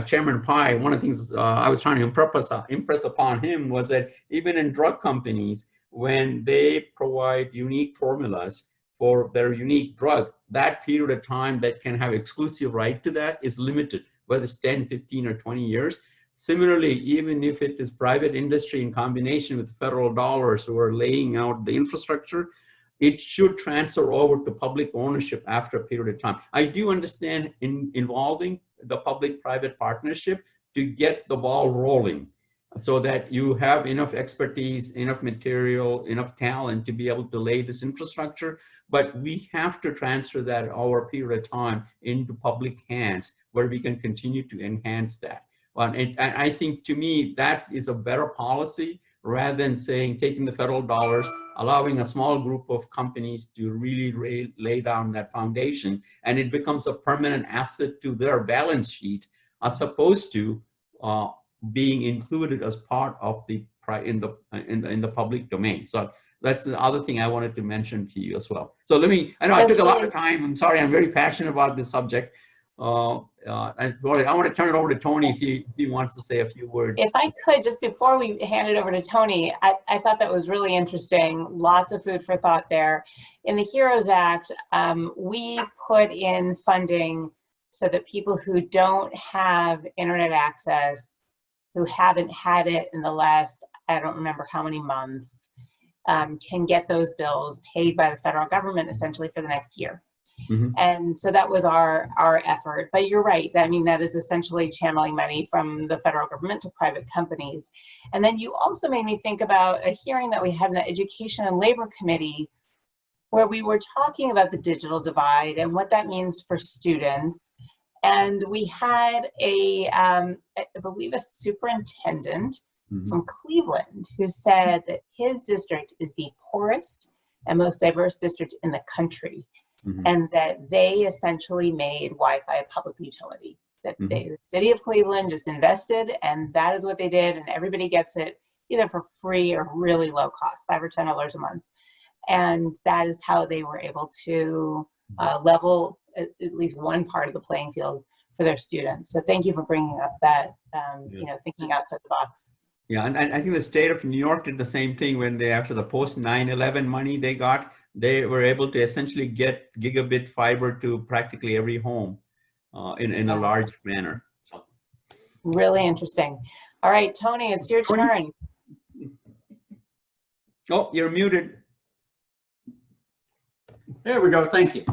Chairman Pai, one of the things I was trying to impress upon him was that even in drug companies, when they provide unique formulas for their unique drug, that period of time that can have exclusive right to that is limited, whether it's 10, 15, or 20 years. Similarly, even if it is private industry in combination with federal dollars who are laying out the infrastructure, it should transfer over to public ownership after a period of time. I do understand involving the public-private partnership to get the ball rolling so that you have enough expertise, enough material, enough talent to be able to lay this infrastructure. But we have to transfer that over a period of time into public hands where we can continue to enhance that. And I think, to me, that is a better policy rather than saying taking the federal dollars, allowing a small group of companies to really lay down that foundation, and it becomes a permanent asset to their balance sheet, as opposed to being included as part of the in the public domain. So that's the other thing I wanted to mention to you as well. So let me, I know I took a lot of time. I'm sorry, I'm very passionate about this subject. I want to turn it over to Tony if he wants to say a few words. If I could, just before we hand it over to Tony, I thought that was really interesting. Lots of food for thought there. In the HEROES Act, we put in funding so that people who don't have internet access, who haven't had it in the last, I don't remember how many months, can get those bills paid by the federal government essentially for the next year. Mm-hmm. And so that was our effort. But you're right. I mean, that is essentially channeling money from the federal government to private companies. And then you also made me think about a hearing that we had in the Education and Labor Committee, where we were talking about the digital divide and what that means for students. And we had I believe a superintendent mm-hmm. from Cleveland who said that his district is the poorest and most diverse district in the country. and that they essentially made Wi-Fi a public utility. That the city of Cleveland just invested, and that is what they did, and everybody gets it either for free or really low cost, $5 or $10 a month. And that is how they were able to level at least one part of the playing field for their students. So thank you for bringing up that, you know, thinking outside the box. Yeah, and I think the state of New York did the same thing when they, after the post 9/11 money they got, they were able to essentially get gigabit fiber to practically every home in a large manner. So. Really interesting. All right, Tony, it's your turn. Oh, you're muted. There we go. Thank you.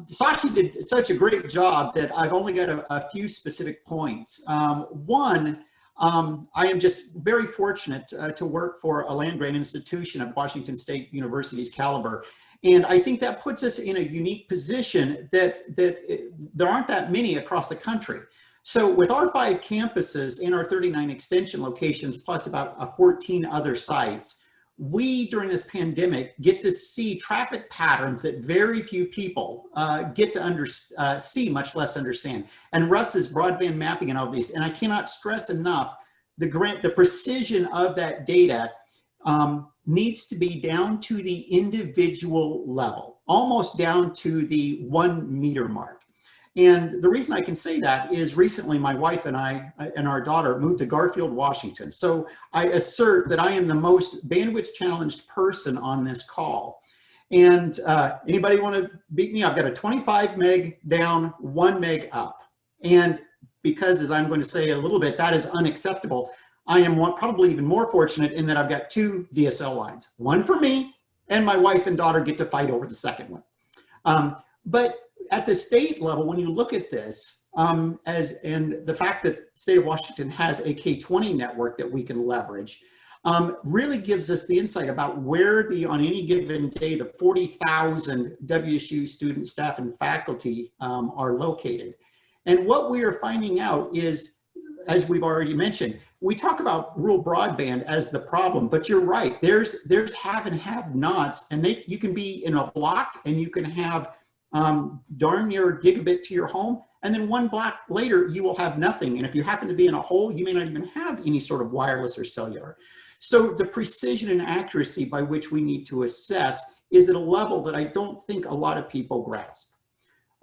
Sasi did such a great job that I've only got a few specific points. One, I am just very fortunate to work for a land-grant institution of Washington State University's caliber. And I think that puts us in a unique position that there aren't that many across the country. So with our 5 campuses and our 39 extension locations, plus about 14 other sites, we, during this pandemic, get to see traffic patterns that very few people get to see, much less understand. And Russ's broadband mapping and all of these, and I cannot stress enough, the precision of that data needs to be down to the individual level, almost down to the 1 meter mark. And the reason I can say that is recently my wife and I and our daughter moved to Garfield, Washington. So I assert that I am the most bandwidth challenged person on this call. And anybody want to beat me? I've got a 25 meg down, 1 meg up. And because, as I'm going to say a little bit, that is unacceptable, I am probably even more fortunate in that I've got 2 DSL lines, one for me, and my wife and daughter get to fight over the second one. But at the state level, when you look at this, and the fact that the state of Washington has a K-20 network that we can leverage, really gives us the insight about where on any given day, the 40,000 WSU students, staff, and faculty are located. And what we are finding out is, as we've already mentioned, we talk about rural broadband as the problem, but you're right. There's have and have nots, and you can be in a block and you can have darn near gigabit to your home, and then 1 block later you will have nothing. And if you happen to be in a hole, you may not even have any sort of wireless or cellular. So the precision and accuracy by which we need to assess is at a level that I don't think a lot of people grasp.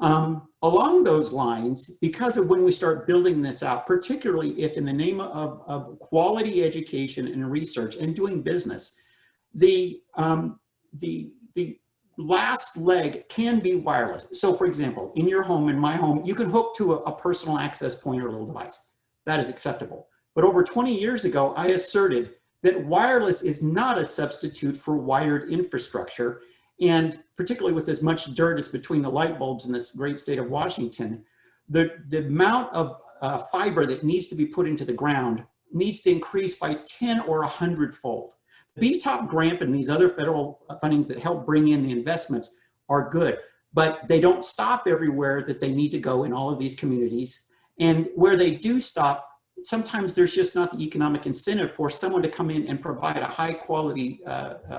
Along those lines, because of when we start building this out, particularly if in the name of quality education and research and doing business, the last leg can be wireless. So for example, in your home, in my home, you can hook to a personal access point or a little device. That is acceptable. But over 20 years ago, I asserted that wireless is not a substitute for wired infrastructure. And particularly with as much dirt as between the light bulbs in this great state of Washington, the amount of fiber that needs to be put into the ground needs to increase by 10 or 100-fold. The BTOP grant and these other federal fundings that help bring in the investments are good, but they don't stop everywhere that they need to go in all of these communities. And where they do stop, sometimes there's just not the economic incentive for someone to come in and provide a high quality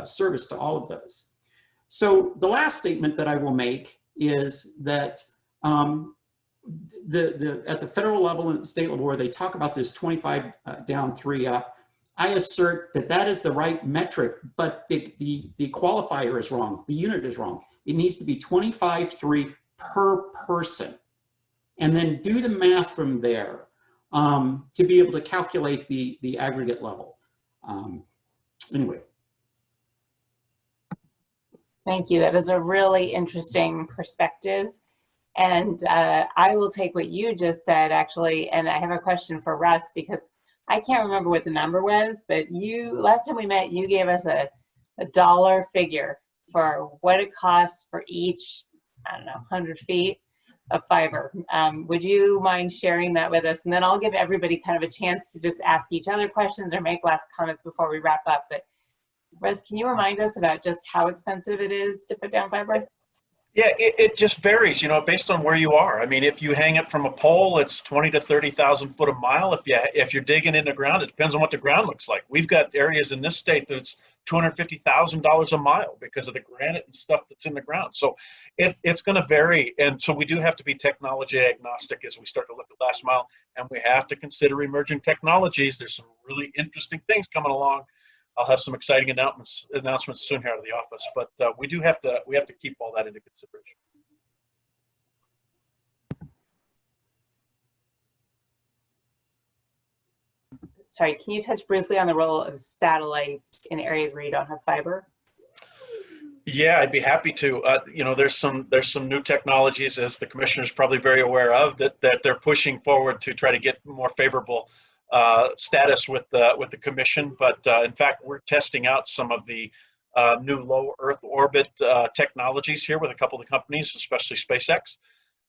service to all of those. So the last statement that I will make is that at the federal level and at the state level where they talk about this 25 down, 3 up, I assert that that is the right metric, but the qualifier is wrong. The unit is wrong. It needs to be 25.3 per person. And then do the math from there to be able to calculate the aggregate level. Anyway. Thank you. That is a really interesting perspective. And I will take what you just said, actually, and I have a question for Russ, because I can't remember what the number was, but last time we met, you gave us a dollar figure for what it costs for each, I don't know, 100 feet of fiber. Would you mind sharing that with us? And then I'll give everybody kind of a chance to just ask each other questions or make last comments before we wrap up. But Russ, can you remind us about just how expensive it is to put down fiber? Yeah, it just varies, you know, based on where you are. I mean, if you hang it from a pole, it's 20 to 30,000 foot a mile. If you're digging in the ground, it depends on what the ground looks like. We've got areas in this state that's $250,000 a mile because of the granite and stuff that's in the ground. So it's going to vary, and so we do have to be technology agnostic as we start to look at last mile, and we have to consider emerging technologies. There's some really interesting things coming along. I'll have some exciting announcements soon here out of the office, but we have to keep all that into consideration. Sorry, can you touch briefly on the role of satellites in areas where you don't have fiber? Yeah, I'd be happy to. You know, there's some new technologies, as the commissioner is probably very aware of, that they're pushing forward to try to get more favorable status with the commission. But in fact, we're testing out some of the new low Earth orbit technologies here with a couple of the companies, especially SpaceX,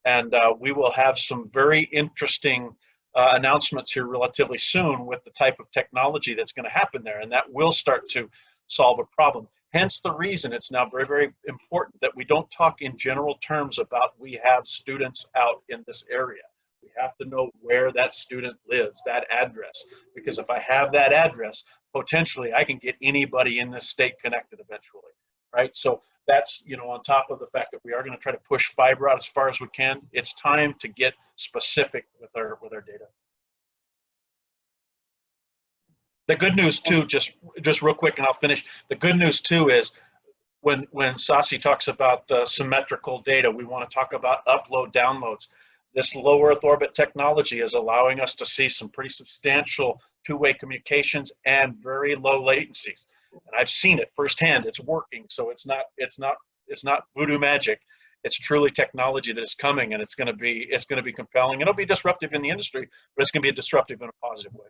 and we will have some very interesting announcements here relatively soon with the type of technology that's going to happen there, and that will start to solve a problem. Hence the reason it's now very, very important that we don't talk in general terms about we have students out in this area. We have to know where that student lives, that address, because if I have that address, potentially I can get anybody in this state connected eventually, right? So that's, you know, on top of the fact that we are going to try to push fiber out as far as we can. It's time to get specific with our data. The good news too, just real quick, and I'll finish. The good news too is when Sasi talks about symmetrical data, we want to talk about upload downloads. This low Earth orbit technology is allowing us to see some pretty substantial two-way communications and very low latencies. And I've seen it firsthand. It's working. So it's not voodoo magic. It's truly technology that is coming, and it's going to be compelling. It'll be disruptive in the industry, but it's going to be disruptive in a positive way.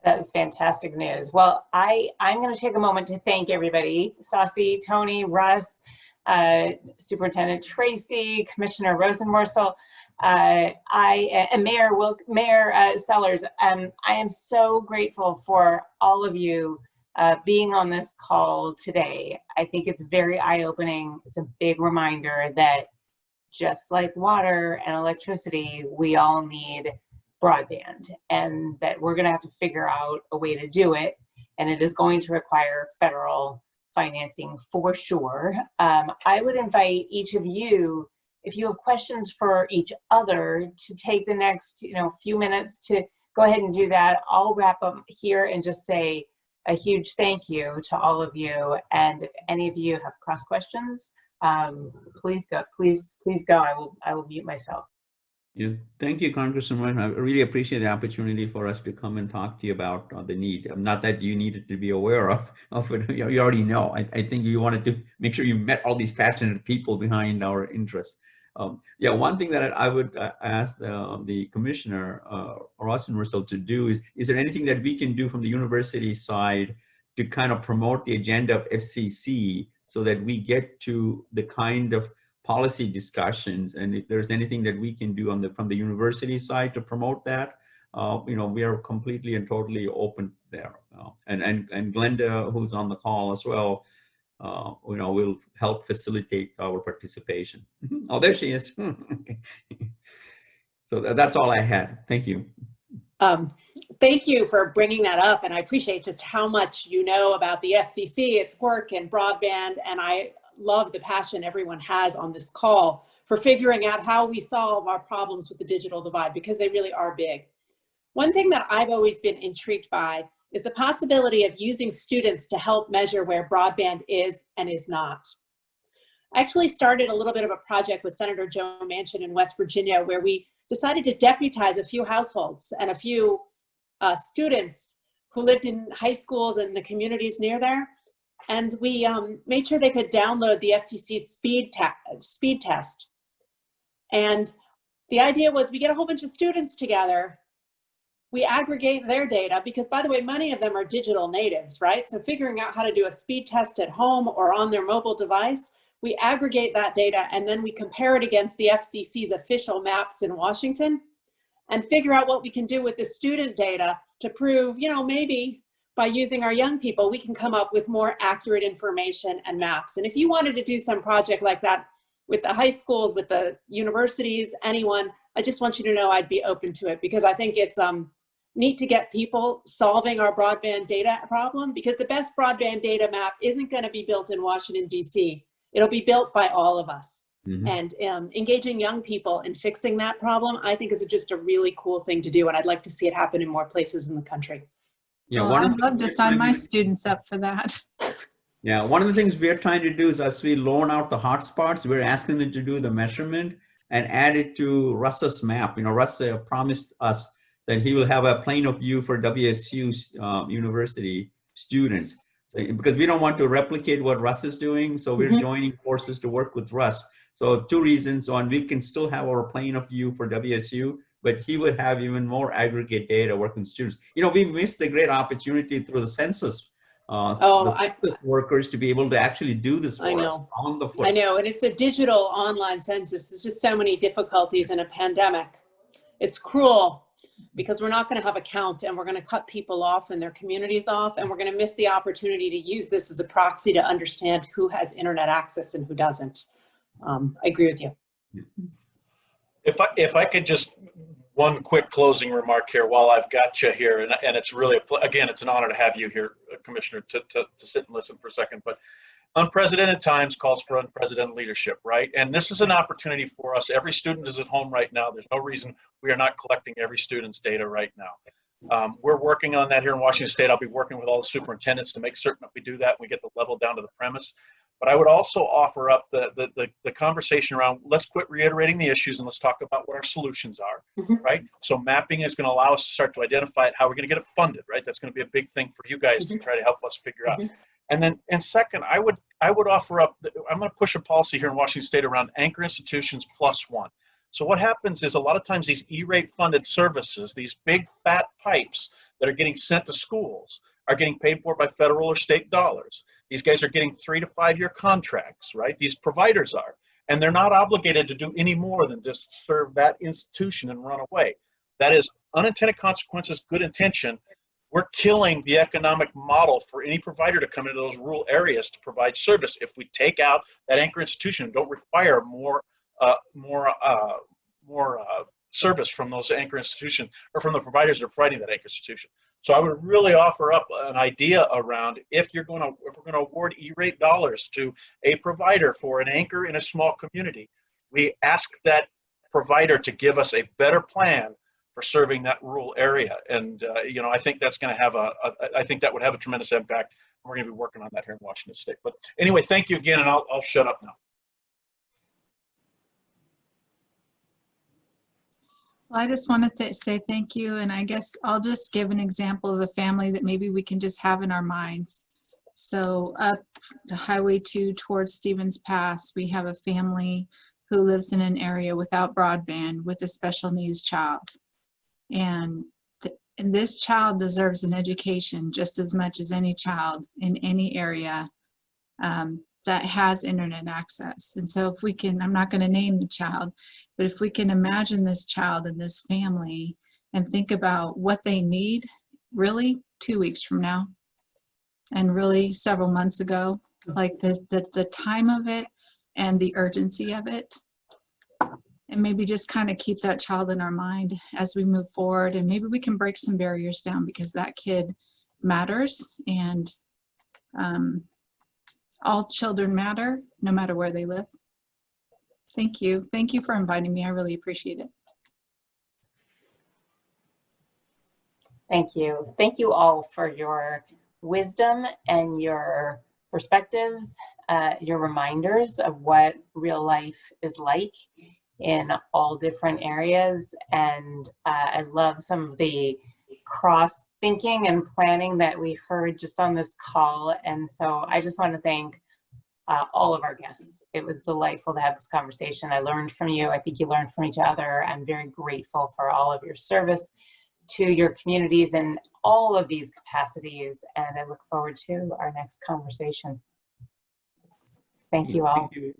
That is fantastic news. Well, I'm going to take a moment to thank everybody: Sasi, Tony, Russ, Superintendent Tracey, Commissioner Rosenworcel, and Mayor Sellers. I am so grateful for all of you being on this call today. I think it's very eye-opening. It's a big reminder that just like water and electricity, we all need broadband, and that we're going to have to figure out a way to do it, and it is going to require federal financing for sure. I would invite each of you, if you have questions for each other, to take the next few minutes to go ahead and do that. I'll wrap up here and just say a huge thank you to all of you, and if any of you have cross questions, please go. I will mute myself. Yeah, thank you, Congresswoman. I really appreciate the opportunity for us to come and talk to you about the need. Not that you needed to be aware of it. You already know. I think you wanted to make sure you met all these passionate people behind our interest. Yeah, one thing that I would ask the Commissioner Rosenworcel to do is there anything that we can do from the university side to kind of promote the agenda of FCC so that we get to the kind of policy discussions, and if there's anything that we can do from the university side to promote that, we are completely and totally open there. And Glenda, who's on the call as well, will help facilitate our participation. Oh, there she is. So that's all I had. Thank you. Thank you for bringing that up, and I appreciate just how much you know about the FCC, its work in broadband, and I love the passion everyone has on this call for figuring out how we solve our problems with the digital divide, because they really are big. One thing that I've always been intrigued by is the possibility of using students to help measure where broadband is and is not. I actually started a little bit of a project with Senator Joe Manchin in West Virginia, where we decided to deputize a few households and a few students who lived in high schools and the communities near there. And we made sure they could download the FCC speed test. And the idea was we get a whole bunch of students together, we aggregate their data, because by the way, many of them are digital natives, right? So figuring out how to do a speed test at home or on their mobile device, we aggregate that data and then we compare it against the FCC's official maps in Washington and figure out what we can do with the student data to prove, maybe by using our young people, we can come up with more accurate information and maps. And if you wanted to do some project like that with the high schools, with the universities, anyone, I just want you to know I'd be open to it, because I think it's neat to get people solving our broadband data problem, because the best broadband data map isn't going to be built in Washington, D.C. It'll be built by all of us. Mm-hmm. And engaging young people in fixing that problem, I think, is just a really cool thing to do. And I'd like to see it happen in more places in the country. Yeah, well, I'd love to sign my students up for that. Yeah, one of the things we're trying to do is, as we loan out the hotspots, we're asking them to do the measurement and add it to Russ's map. You know, Russ promised us that he will have a plane of view for WSU university students. So, because we don't want to replicate what Russ is doing, so we're joining forces to work with Russ. So 2 reasons. One, we can still have our plane of view for WSU, but he would have even more aggregate data working with students. You know, we missed a great opportunity through the census. Census workers to be able to actually do this for us on the foot. I know, and it's a digital online census. There's just so many difficulties in a pandemic. It's cruel because we're not going to have a count, and we're going to cut people off and their communities off, and we're going to miss the opportunity to use this as a proxy to understand who has internet access and who doesn't. I agree with you. If I could just one quick closing remark here while I've got you here, and it's really, again, it's an honor to have you here, Commissioner, to sit and listen for a second. But unprecedented times calls for unprecedented leadership, right? And this is an opportunity for us. Every student is at home right now. There's no reason we are not collecting every student's data right now. We're working on that here in Washington State. I'll be working with all the superintendents to make certain that we do that and we get the level down to the premise. But I would also offer up the conversation around, let's quit reiterating the issues and let's talk about what our solutions are, right? So mapping is going to allow us to start to identify how we're going to get it funded, right? That's going to be a big thing for you guys to try to help us figure out. And second, I would offer up, I'm going to push a policy here in Washington State around anchor institutions +1. So what happens is a lot of times these E-rate funded services, these big fat pipes that are getting sent to schools, are getting paid for by federal or state dollars. These guys are getting 3 to 5 year contracts, right? These providers are, and they're not obligated to do any more than just serve that institution and run away. That is unintended consequences, good intention. We're killing the economic model for any provider to come into those rural areas to provide service if we take out that anchor institution and don't require more service from those anchor institutions or from the providers that are providing that anchor institution. So I would really offer up an idea around if we're going to award E-rate dollars to a provider for an anchor in a small community, we ask that provider to give us a better plan for serving that rural area. And you know, I think that's going to have I think that would have a tremendous impact. We're going to be working on that here in Washington State. But anyway, thank you again, and I'll shut up now. Well, I just want to say thank you, and I guess I'll just give an example of a family that maybe we can just have in our minds. So up the Highway 2 towards Stevens Pass, we have a family who lives in an area without broadband with a special needs child. And this child deserves an education just as much as any child in any area that has internet access. And so if we can, I'm not going to name the child, but if we can imagine this child and this family and think about what they need really 2 weeks from now and really several months ago, like the time of it and the urgency of it, and maybe just kind of keep that child in our mind as we move forward, and maybe we can break some barriers down because that kid matters, and all children matter no matter where they live. Thank you. Thank you for inviting me. I really appreciate it. Thank you. Thank you all for your wisdom and your perspectives, your reminders of what real life is like in all different areas. And I love some of the cross thinking and planning that we heard just on this call. And so I just want to thank all of our guests. It was delightful to have this conversation. I learned from you. I think you learned from each other. I'm very grateful for all of your service to your communities in all of these capacities. And I look forward to our next conversation. Thank you all. Thank you.